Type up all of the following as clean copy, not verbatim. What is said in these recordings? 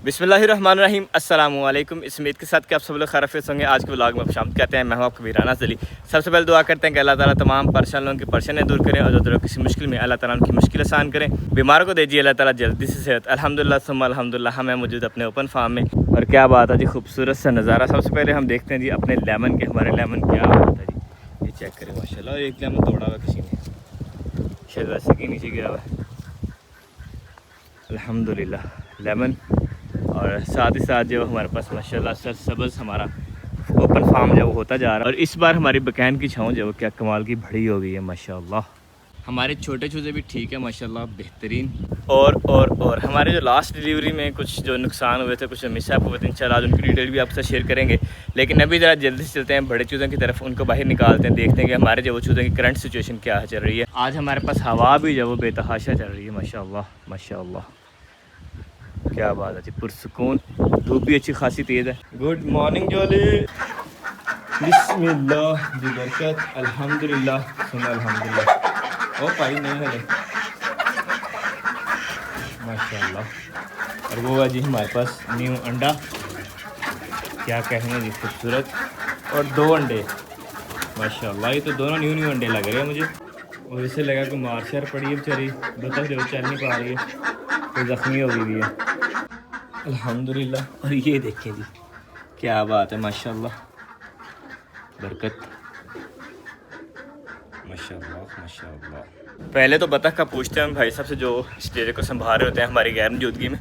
बिस्मिल्लाहिर्रहमानिर्रहीम अस्सलामुअलैकुम। इस उम्मीद के साथ कि आप सब लोग खैरियत होंगे। आज के व्लॉग में आप शामिल कहते हैं। मैं हूं आपका वीराना अली। सबसे पहले दुआ करते हैं कि अल्लाह ताला तमाम परेशान लोगों की परेशानियाँ दूर करें और जो किसी मुश्किल में अल्लाह ताला उनकी मुश्किल आसान करें। बीमारों को दीजिए अल्लाह ताला जल्दी से सेहत। अल्हम्दुलिल्लाह सुम्मा अल्हम्दुलिल्लाह। हमें मौजूद अपने ओपन फार्म में और क्या बात है जी, खूबसूरत सा नज़ारा। सबसे पहले हम देखते हैं जी अपने लेमन के, हमारे लेमन क्या बात है जी, ये चेक करें माशाल्लाह। एक लेमन तोड़ा हुआ किसी ने, शायद वैसे के नीचे गिरा हुआ है। अल्हम्दुलिल्लाह लेमन और साथ ही साथ जो हमारे पास माशाल्लाह सरसब्ज़ हमारा ओपन फार्म जो होता जा रहा है। और इस बार हमारी बकैन की छाँव जो क्या कमाल की बड़ी हो गई है माशाल्लाह। हमारे छोटे चूज़े भी ठीक है माशाल्लाह, बेहतरीन। और हमारे जो लास्ट डिलीवरी में कुछ जो नुकसान हुए थे, कुछ मिसहैप हुए थे, इंशाल्लाह आज उनकी डिटेल भी आपसे शेयर करेंगे। लेकिन अभी ज़रा जल्दी से चलते हैं बड़े चूज़ों की तरफ, उनको बाहर निकालते हैं, देखते हैं कि हमारे जो चूज़ों की करंट सिचुएशन क्या चल रही है। आज हमारे पास हवा भी जो वो बेतहाशा चल रही है माशाल्लाह माशाल्लाह। क्या बात है जी, पुरसुकून। धूप भी अच्छी खासी तेज़ है। गुड मॉर्निंग जोली। बिस्मिल्लाह जी बरकत। अल्हम्दुलिल्लाह सुना अल्हम्दुलिल्लाह। ओ भाई नहीं है माशाल्लाह। और वो है जी हमारे पास न्यू अंडा, क्या कहेंगे जी, खूबसूरत। और 2 अंडे माशाल्लाह। ये तो दोनों न्यू अंडे लग रहे हैं मुझे। और इसे लगा कि मार्शर पड़ी है बेचारी, बतख जो चल नहीं पा रही है, तो ज़ख्मी हो गई है अल्हम्दुलिल्लाह। और ये देखें जी क्या बात है माशाल्लाह, बरकत माशाल्लाह माशाल्लाह। पहले तो बतख का पूछते हैं भाई साहब से जो इस डेरे को संभाल रहे होते हैं हमारी गैर मौजूदगी में,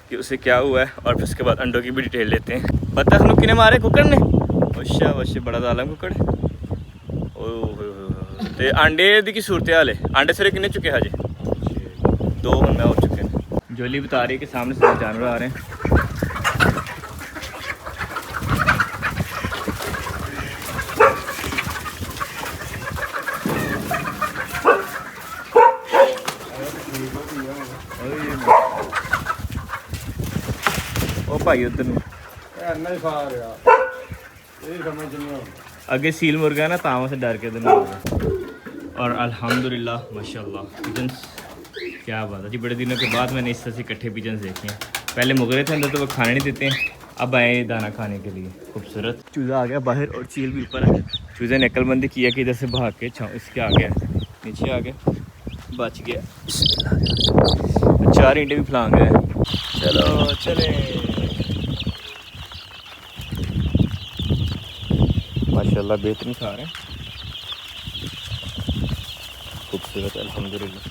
कि उसे क्या हुआ है। और फिर उसके बाद अंडों की भी डिटेल लेते हैं। बतख नु किने मारे कुकड़ ने, अच्छा वैसे बड़ा ज़ालिम कुकड़। तो अंडे की सूरत हाल है, अंडे सिरे किन्ने चुके हजे 2 में हो चुके हैं। जोली बता रही है कि सामने से जानवर आ रहे हैं। ओ भाई उधर अगे सील मुर्गा ना ताव से डर के उधर। और अल्हम्दुलिल्लाह माशाल्लाह पिजन्स, क्या बात है जी, बड़े दिनों के बाद मैंने इस तरह से इकट्ठे पिजन्स देखे हैं। पहले मुगरे थे अंदर तो वो खाने नहीं देते हैं, अब आए दाना खाने के लिए। खूबसूरत चूज़ा आ गया बाहर और चील भी ऊपर है। चूज़े ने अक्लमंदी किया कि इधर से भाग के इसके आ गया, नीचे आ गया, बच गया। 4 इंडे भी फलांग गए। चलो चले माशाल्लाह, बेहतरीन खा रहे हैं, खूबसूरत अल्हम्दुलिल्लाह।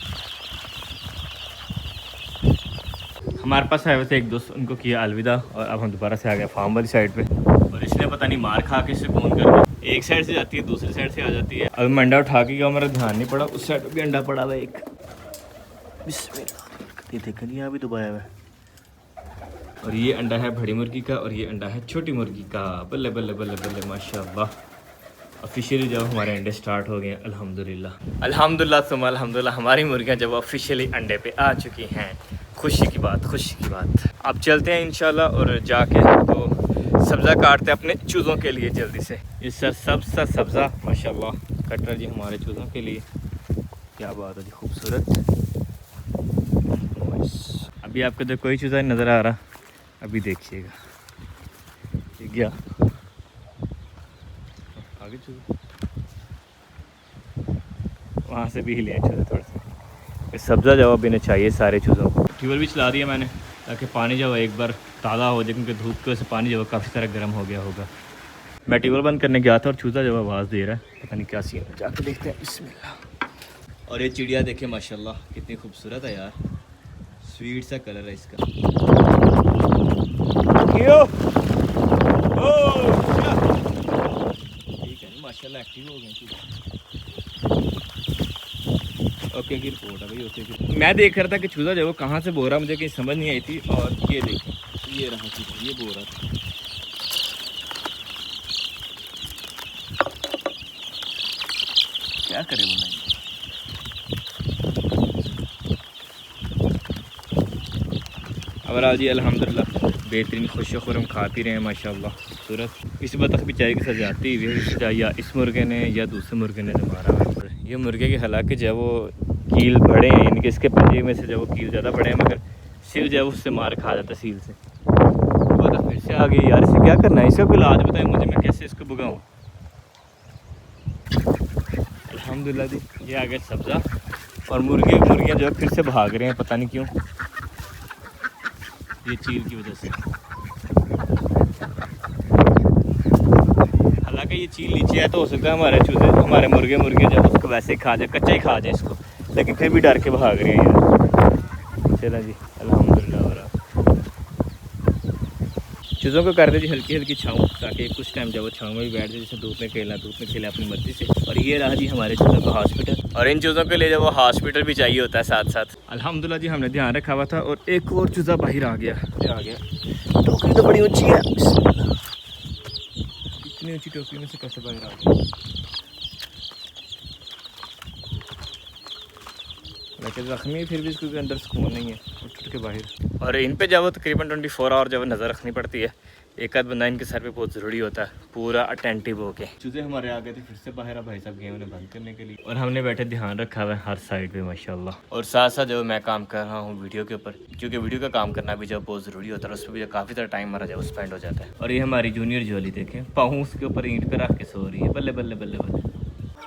हमारे पास है वैसे एक दोस्त, उनको किया अलविदा और अब हम दोबारा से आ गए फार्म वाली साइड पे। और इसने पता नहीं मार खा के सुकून कर, एक साइड से जाती है दूसरी साइड से आ जाती है। अब मैं अंडा उठा के गया, मेरा ध्यान नहीं पड़ा, उस साइड पे भी अंडा पड़ा हुआ एक। बिस्मिल्लाह, देखा नहीं, यहाँ भी दबाया हुआ है। और ये अंडा है बड़ी मुर्गी का और ये अंडा है छोटी मुर्गी का। बल्ले बल्ले बल्ले बल्ले माशाल्लाह। ऑफिशियली जब हमारे अंडे स्टार्ट हो गए हैं अल्हम्दुलिल्लाह अल्हम्दुलिल्लाह सुम्मा अल्हम्दुलिल्लाह। हमारी मुर्गियाँ जब ऑफिशियली अंडे पे आ चुकी हैं, खुशी की बात, खुशी की बात। अब चलते हैं इंशाल्लाह और जाके तो सब्ज़ा काटते हैं अपने चूज़ों के लिए जल्दी से। ये सा सब्ज़ा माशाल्लाह कट रहा जी हमारे चूज़ों के लिए। क्या बात है जी, खूबसूरत। अभी आपको तो कोई चूज़ा नज़र आ रहा, अभी देखिएगा ये गया आगे चूज़ा, वहाँ से भी हिले चूज़े थोड़े से। सब्ज़ा जवाब भी चाहिए सारे चूज़ों को। ट्यूबवेल भी चला दिया मैंने ताकि पानी जो एक बार ताज़ा हो जाए, क्योंकि धूप की वजह से पानी जो काफ़ी सारा गर्म हो गया होगा। मैं ट्यूबवेल बंद करने गया था और चूज़ा जो आवाज़ दे रहा है, पता नहीं क्या सीन है, जाकर देखते हैं। बिस्मिल्लाह। और ये चिड़िया देखे माशाल्लाह कितनी खूबसूरत है यार, स्वीट सा कलर है इसका। ठीक है माशाल्लाह, एक्टिव हो गए। ओके की रिपोर्ट है भाई, ओके की। मैं देख रहा था कि चूज़ा जो वो कहाँ से बो रहा, मुझे कहीं समझ नहीं आई थी। और ये देखो, ये रहा चूज़ा, ये बो रहा था। क्या करे वो नहीं। और आज जी अल्हम्दुलिल्लाह बेहतरीन खुश खुरम खा पी रहे हैं माशाल्लाह, खूबसूरत। इस बतख बेचारी के साथ जाती हुई या इस मुर्गे ने या दूसरे मुर्गे ने जो मारा है। ये मुर्गे की हालांकि जो है वो कील बड़े हैं, यानी कि इसके पंजे में से जो वो कील ज़्यादा बड़े हैं, मगर सील जो है उससे मार खा जाता है सील से। फिर से आ गई यार, इसे क्या करना है, इसका कोई इलाज बताए मुझे, मैं कैसे इसको भगाऊँ। अल्हम्दुलिल्लाह जी, ये आ गया सब्ज़ा। और मुर्गियाँ जो है फिर से भाग रहे हैं, पता नहीं क्यों, ये चील की वजह से। हालांकि ये चील नीचे है तो हो सकता है हमारे चूजे, हमारे मुर्गे जब उसको वैसे ही खा जाए, कच्चा ही खा जाए इसको, लेकिन फिर भी डर के भाग रहे हैं यार। चला जी, अल्हम्दुलिल्लाह। चूज़ों को कर दे जी हल्की हल्की छाँव, ताकि कुछ टाइम जब वो छाँव में भी बैठ जाए, जैसे धूप में खेला अपनी मर्जी से। और ये रहा जी हमारे चूज़ों का हॉस्पिटल, और इन चूज़ों के लिए जब वो हॉस्पिटल भी चाहिए होता है साथ साथ। अल्हम्दुलिल्लाह जी, हमने ध्यान रखा हुआ था। और एक और चूज़ा बाहर आ गया, टोकरी तो बड़ी ऊँची है, इतनी ऊँची टोकरी में से कैसे बाहर आ गया। लेकिन ज़ख्मी फिर भी इसके अंदर सुकून नहीं है, उठ के बाहर। और इन पे जब तकरीबन 24 आवर जब नज़र रखनी पड़ती है, एक आध बंदा इनके सर पे बहुत ज़रूरी होता है, पूरा अटेंटिव होके। चूज़े हमारे आ गए थे फिर से बाहर, भाई साहब गए उन्हें बंद करने के लिए, और हमने बैठे ध्यान रखा हुआ है हर साइड पे माशाल्लाह। और साथ साथ जब मैं काम कर रहा हूँ वीडियो के ऊपर, क्योंकि वीडियो का काम करना भी जब बहुत ज़रूरी होता है, उस पर भी काफ़ी सारा टाइम हमारा जब स्पेंड हो जाता है। और ये हमारी जूनियर जोली देखें, पाँव उसके ऊपर ईंट पर रख के सो रही है, बल्ले बल्ले बल्ले बल्ले।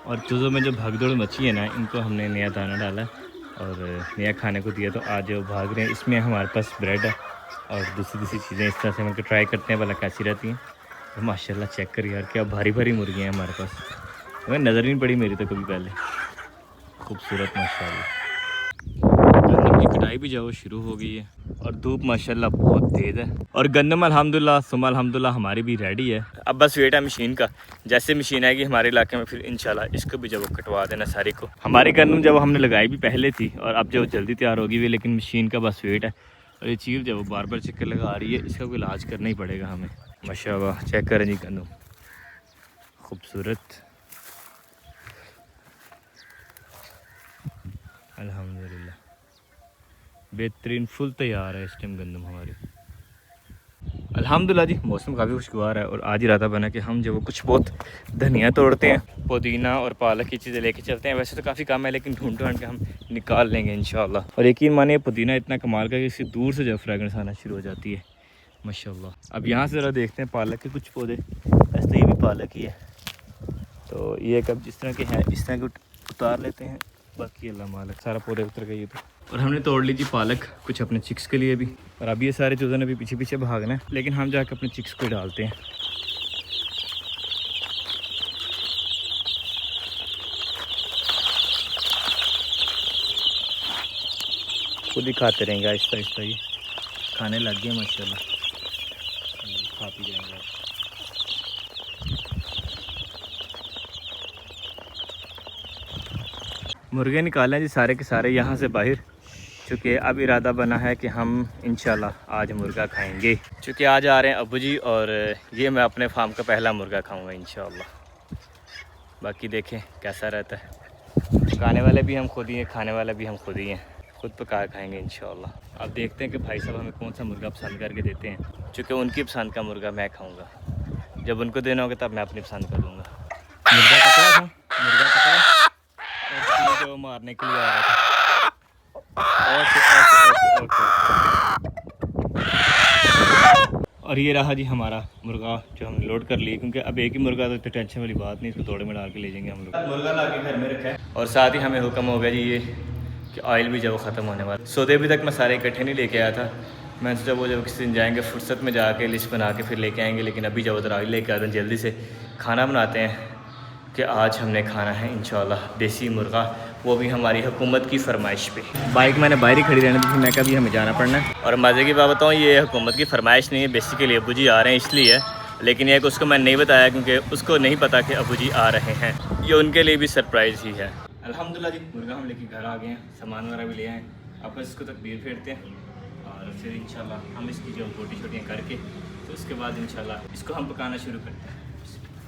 और चूज़ों में जो भगदौड़ मची है ना, इनको हमने नया दाना डाला और नया खाने को दिया, तो आज वो भाग रहे हैं। इसमें हमारे पास ब्रेड है और दूसरी चीज़ें, इस तरह से हम उनको ट्राई करते हैं भला कैसी रहती हैं। तो माशाल्लाह चेक कर यार, क्या भारी भारी मुर्गियाँ हैं हमारे पास, हमें नज़र नहीं पड़ी मेरी तो कभी पहले। खूबसूरत माशाल्लाह। गंदम की कटाई भी जाओ शुरू हो गई है, और धूप माशाल्लाह बहुत तेज़ है। और गंदम अल्हम्दुलिल्लाह सुम्मा अल्हम्दुलिल्लाह हमारी भी रेडी है। अब बस वेट है मशीन का, जैसे मशीन आएगी हमारे इलाके में फिर इंशाल्लाह इसको भी जब कटवा देना सारी को। हमारी गंदम जब हमने लगाई भी पहले थी, और अब जो जल्दी तैयार होगी भी, लेकिन मशीन का बस वेट है। और ये चील जब बार बार चक्कर लगा रही है, इसका कोई इलाज करना ही पड़ेगा हमें। माशाल्लाह चेक करें जी गंदम, खूबसूरत अल्हम्दुलिल्लाह, बेहतरीन फुल तैयार है इस टाइम गंदम हमारी। अल्हम्दुलिल्लाह जी, मौसम काफ़ी खुशगवार है। और आज इरादा बना कि हम जो वो कुछ बहुत धनिया तोड़ते हैं, पुदीना और पालक की चीज़ें लेके चलते हैं। वैसे तो काफ़ी कम है, लेकिन ढूंढ ढूंढ के हम निकाल लेंगे इंशाल्लाह। और यकीन मानिए पुदीना इतना कमाल का कि इससे दूर से जब फ्रेगरेंस आना शुरू हो जाती है माशाल्लाह। अब यहाँ से ज़रा देखते हैं पालक के कुछ पौधे, वैसे ये भी पालक ही है, तो ये कब जिस तरह के हैं इस तरह के उतार लेते हैं, बाकी अल्लाह मालिक, सारा पौधे उतर गए तो। और हमने तोड़ ली थी पालक कुछ अपने चिक्स के लिए भी। और अब ये सारे चूज़ों ने भी पीछे पीछे भागना है, लेकिन हम जाकर अपने चिक्स को डालते हैं। खुद ही खाते रहेंगे आहिस्ता आहिस्ता, ये खाने लग गए माशाल्लाह, खा पी जाएंगे। मुर्गे निकालें जी सारे के सारे यहाँ से बाहर, चूँकि अब इरादा बना है कि हम इंशाल्लाह आज मुर्गा खाएंगे। चूँकि आज आ रहे हैं अबू जी, और ये मैं अपने फार्म का पहला मुर्गा खाऊंगा इंशाल्लाह। बाकी देखें कैसा रहता है। पकाने वाले भी हम खुद ही हैं, खाने वाले भी हम खुद ही हैं, खुद पका खाएंगे इंशाल्लाह। अब देखते हैं कि भाई साहब हमें कौन सा मुर्गा पसंद करके देते हैं, चूँकि उनकी पसंद का मुर्गा मैं खाऊँगा। जब उनको देना होगा तब मैं अपनी पसंद का दूँगा। मुर्गा पकड़ा था, मुर्गा पकड़ा, और जो मारने के लिए आ रहा था। ओके। और ये रहा जी हमारा मुर्गा जो हमने लोड कर लिया, क्योंकि अब एक ही मुर्गा तो इतनी टेंशन वाली बात नहीं, इसको थोड़े में डाल के ले जाएंगे हम लोग। मुर्गा ला के घर में रखा है, और साथ ही हमें हुक्म हो गया जी ये कि ऑयल भी जब ख़त्म होने वाला। सौदे अभी तक मैं सारे इकट्ठे नहीं लेके आया था, मैं सोचा वो जब किसी दिन जाएंगे फुर्सत में जाके लिस्ट बना के फिर लेके आएंगे। लेकिन अभी जब उधर ऑयल लेके आते हैं जल्दी से खाना बनाते हैं कि आज हमने खाना है इंशाल्लाह देसी मुर्गा, वो भी हमारी हुकूमत की फरमाइश पे। बाइक मैंने बाहर ही खड़ी रहने दी थी, मैं कभी हमें जाना पड़ना है। और मज़े की बात बताऊँ, ये हुकूमत की फरमाइश नहीं है, बेसिकली अबू जी आ रहे हैं इसलिए, लेकिन ये उसको मैंने नहीं बताया क्योंकि उसको नहीं पता कि अबू जी आ रहे हैं, ये उनके लिए भी सरप्राइज़ ही है। अल्हम्दुलिल्लाह जी, मुर्गा हम लेके घर आ गए हैं, सामान वगैरह भी ले आए, अब बस इसको तकबीर फेरते हैं और फिर इंशाल्लाह हम इसकी जो रोटी छोटियाँ करके तो उसके बाद इंशाल्लाह इसको हम पकाना शुरू करते हैं।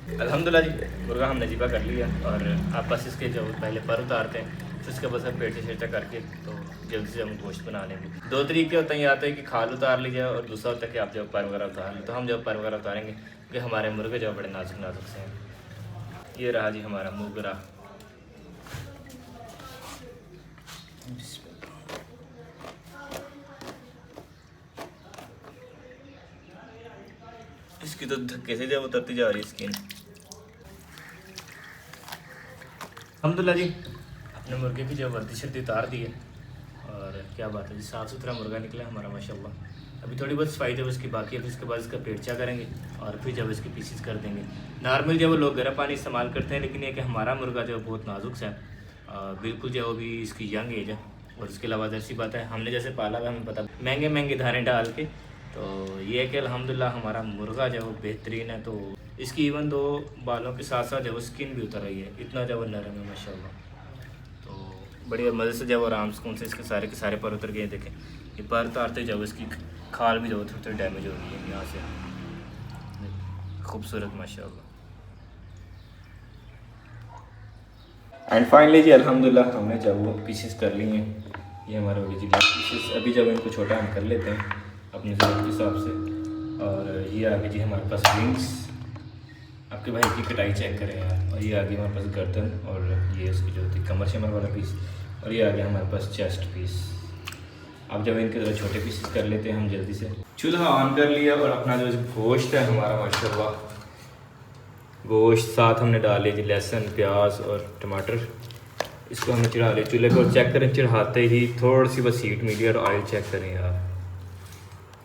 अल्हम्दुलिल्लाह जी, मुर्गा हमने ज़िबा कर लिया, और आप बस इसके जो पहले पर उतारते हैं फिर उसके बाद सब पेटे शेटा करके तो जल्दी से हम गोश्त बना लेंगे। दो तरीके होते हैं, या तो है कि खाल उतार लीजिए, और दूसरा होता है कि आप जब पर वगैरह उतार लें। तो हम जब पर वगैरह उतारेंगे क्योंकि हमारे मुर्गे जो बड़े नाजुक नाजुक से हैं। ये रहा जी हमारा मुर्गा। इसकी तो धक्के से जब उतरती जा रही है स्किन। अल्हम्दुलिल्लाह जी, अपने मुर्गे की जो वर्दी शर्दी उतार दी है और क्या बात है जी, साफ़ सुथरा मुर्गा निकला हमारा माशाल्लाह। अभी थोड़ी बहुत सफाई जब उसकी बाकी है, फिर उसके बाद इसका पेट चा करेंगे और फिर जब इसके पीसेस कर देंगे। नॉर्मल जब वो लोग गर्म पानी इस्तेमाल करते हैं, लेकिन ये कि हमारा मुर्गा जो बहुत नाजुक सा है, बिल्कुल जो भी इसकी यंग एज है। और उसके अलावा ऐसी बात है, हमने जैसे पाला हुआ हमें पता, महंगे महंगे धारे डाल के, तो ये है कि अल्हम्दुलिल्लाह हमारा मुर्गा जो वो बेहतरीन है। तो इसकी इवन दो बालों के साथ साथ जो स्किन भी उतर रही है, इतना जो नरम है माशाल्लाह। तो बढ़िया मज़े से जब आराम सुकून से इसके सारे के सारे पर उतर गए। देखें ये पर उतारते जब इसकी खाल भी जो थोड़ी थोड़ी डैमेज हो रही है यहाँ से, खूबसूरत माशाल्लाह। एंड फाइनली जी अल्हम्दुलिल्लाह हमने जब वो पीसेस कर लिए हैं, ये हमारे ओरिजिनल पीसेस। अभी जब इनको छोटा हम कर लेते हैं अपनी ज़रूरत के हिसाब से। और ये आगे जी हमारे पास विंग्स, आपके भाई की कटाई चेक करें यार। और ये आगे हमारे पास गर्दन और ये उसकी जो थी कमर शमर वाला पीस, और ये आगे हमारे पास चेस्ट पीस। अब जब इनके ज़रा छोटे पीसेस कर लेते हैं हम जल्दी से। चूल्हा ऑन कर लिया और अपना जो गोश्त है हमारा माशाल्लाह, गोश्त साथ हमने डाले जी लहसुन प्याज और टमाटर, इसको हमने चढ़ा लिया चूल्हे को। चेक करें चढ़ाते ही थोड़ी सी बस हीट मिली और ऑयल चेक करें यार,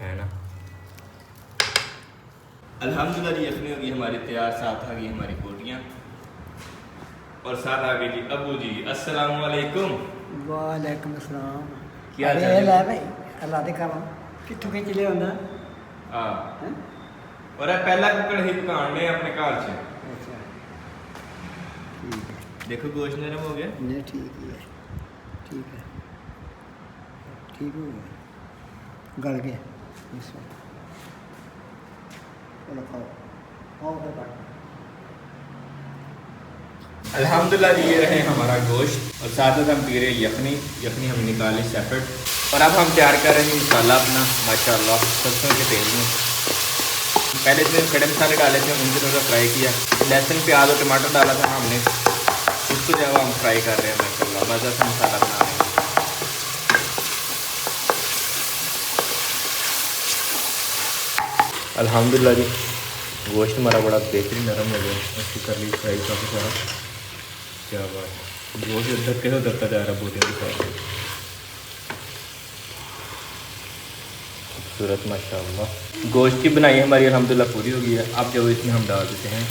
है ना। अल्हम्दुलिल्लाह जी यखनी होगी हमारी तैयार, साथ आ गई हमारी बोटियाँ और साथ आ गई जी अबू जी। अस्सलाम वालेकुम। वालेकुम अस्सलाम। क्या हाल अरे चाल ले है? भाई अल्लाह दे करम कित्थों खिच लिया होंदा हाँ, हैं? और ये पहला कुकड़ ही दुकान ने अपने घर से। अच्छा ठीक है, देखो गोश्त नरम हो गया। नहीं ठीक ही है, ठीक है, ठीक हो गया, गल गया इसमें। चलो खाओ खाओ फिर बात। अल्हम्दुलिल्लाह जी ये रहे हमारा गोश्त और साथ साथ हम पी रहे यखनी। यखनी हम निकाले सेपरेट और अब हम तैयार कर रहे हैं मसाला अपना माशाल्लाह सरसों के तेल में। पहले इसमें खड़े मसाले डाले थे, उनको थोड़ा फ्राई किया, लहसुन प्याज और टमाटर डाला था हमने, उसको जो है हम फ्राई कर रहे हैं माशाल्लाह। मज़ा से मसाला बना रहे हैं। अल्हम्दुलिल्लाह जी गोश्त हमारा बड़ा बेहतरीन नरम हो गया, उसकी कर ली फ्राई काफ़ी सारा। क्या बात है, गोश्त इधर कैसे उतरता जा रहा बोटियों के साथ, खूबसूरत माशाल्लाह। गोश्त की बनाई हमारी अल्हम्दुलिल्लाह पूरी हो गई है। अब जो इसमें हम डाल देते हैं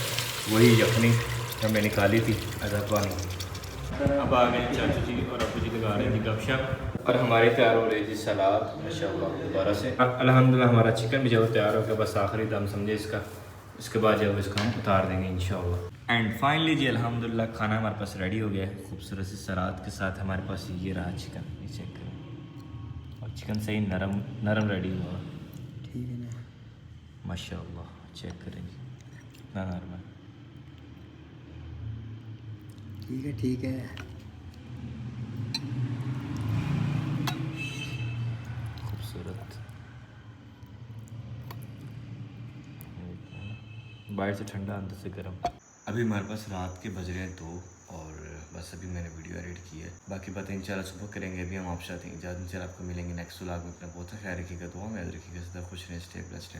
वही यखनी हमने निकाली थी आधा पानी। अब आ गए चाचू जी और अबू जी लगा रहे हैं जी गपशप और हमारे तैयार हो रही जी सलाद माशाल्लाह दोबारा से। अब अल्हम्दुलिल्लाह हमारा चिकन भी जो तैयार हो गया, बस आखिरी दम समझे इसका, उसके बाद जब इसको हम उतार देंगे इंशाल्लाह। एंड फाइनली जी अल्हम्दुलिल्लाह खाना हमारे पास रेडी हो गया है खूबसूरत सी सलाद के साथ। हमारे पास ये रहा चिकन, ये चेक करें, और चिकन सही नरम नरम रेडी हुआ ठीक है ना, माशाल्लाह। चेक करें जी इतना नरम है। ठीक है, ठीक है, खूबसूरत, बाहर से ठंडा अंदर से गर्म। अभी हमारे पास रात के बज रहे हैं 2 और बस अभी मैंने वीडियो एडिट की है, बाकी बातें इंशाल्लाह सुबह करेंगे। अभी हम आपसे आते हैं इजाज़त, इंशाल्लाह आपको मिलेंगे नेक्स्ट व्लॉग में। अपना बहुत ख्याल रखिएगा, दुआ में याद रखिएगा, सदा खुश रहें, स्टे ब्लेस्ड।